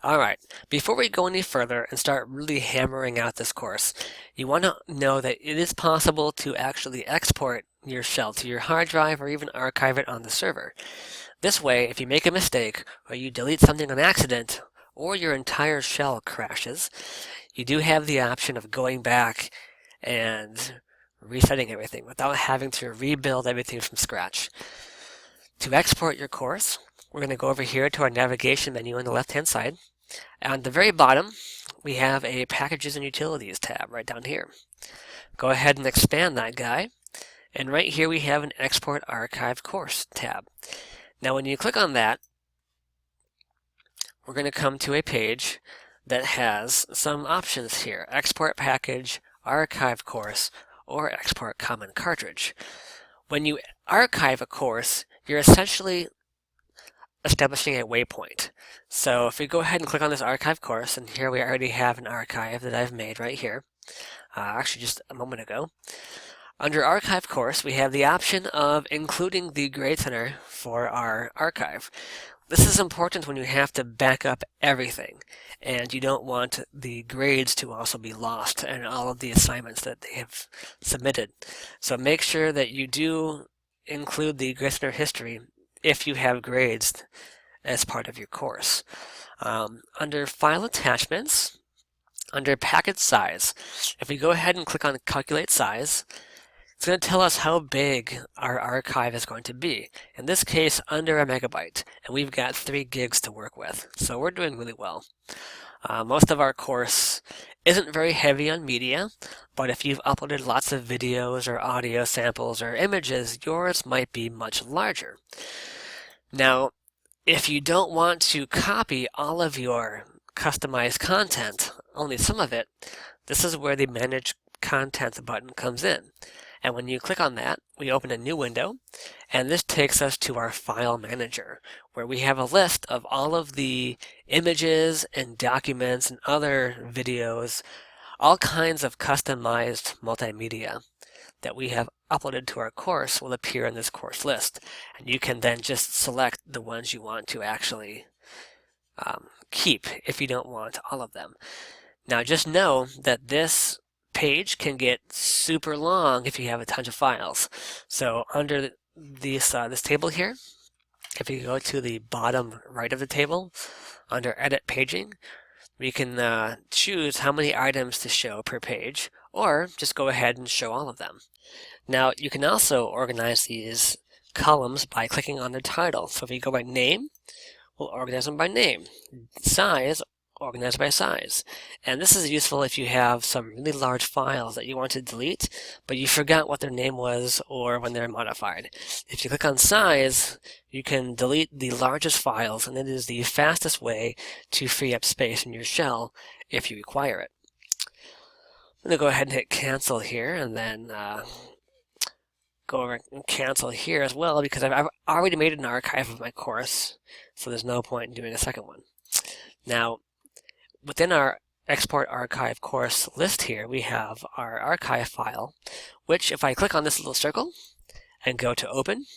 Alright, before we go any further and start really hammering out this course, you want to know that it is possible to actually export your shell to your hard drive or even archive it on the server. This way, if you make a mistake or you delete something on accident or your entire shell crashes, you do have the option of going back and resetting everything without having to rebuild everything from scratch. To export your course, we're going to go over here to our navigation menu on the left-hand side. On the very bottom, we have a Packages and Utilities tab right down here. Go ahead and expand that guy. And right here we have an Export Archive Course tab. Now when you click on that, we're going to come to a page that has some options here. Export Package, Archive Course, or Export Common Cartridge. When you archive a course, you're essentially establishing a waypoint. So if we go ahead and click on this archive course, and here we already have an archive that I've made right here, actually just a moment ago. Under archive course, we have the option of including the grade center for our archive. This is important when you have to back up everything, and you don't want the grades to also be lost and all of the assignments that they have submitted. So make sure that you do include the grade center history if you have grades as part of your course. Under File Attachments, under Package Size, if we go ahead and click on Calculate Size, it's going to tell us how big our archive is going to be. In this case, under a megabyte, and we've got 3 gigs to work with, so we're doing really well. Most of our course isn't very heavy on media, but if you've uploaded lots of videos or audio samples or images, yours might be much larger. Now, if you don't want to copy all of your customized content, only some of it, this is where the Manage Content button comes in. And when you click on that, we open a new window, and this takes us to our File Manager, where we have a list of all of the images and documents and other videos, all kinds of customized multimedia that we have uploaded to our course will appear in this course list. And you can then just select the ones you want to actually keep if you don't want all of them. Now just know that this page can get super long if you have a ton of files. So under this table here, if you go to the bottom right of the table, under Edit Paging, we can choose how many items to show per page, or just go ahead and show all of them. Now you can also organize these columns by clicking on their title. So if you go by name, we'll organize them by name. Size, organize by size. And this is useful if you have some really large files that you want to delete, but you forgot what their name was or when they're modified. If you click on size, you can delete the largest files, and it is the fastest way to free up space in your shell if you require it. I'm going to go ahead and hit cancel here, and then go over and cancel here as well, because I've already made an archive of my course, so there's no point in doing a second one. Now, within our Export Archive Course list here, we have our archive file, which if I click on this little circle and go to Open,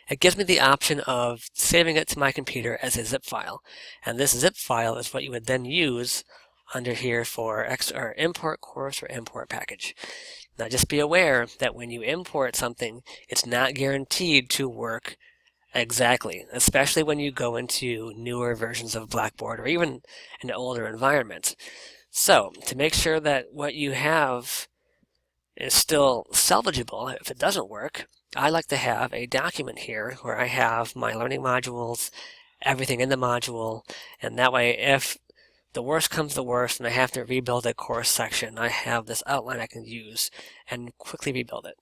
it gives me the option of saving it to my computer as a zip file. And this zip file is what you would then use under here for import course or import package. Now just be aware that when you import something, it's not guaranteed to work exactly, especially when you go into newer versions of Blackboard or even an older environment. So to make sure that what you have is still salvageable if it doesn't work, I like to have a document here where I have my learning modules, everything in the module, and that way if the worst comes to worst and I have to rebuild a course section, I have this outline I can use and quickly rebuild it.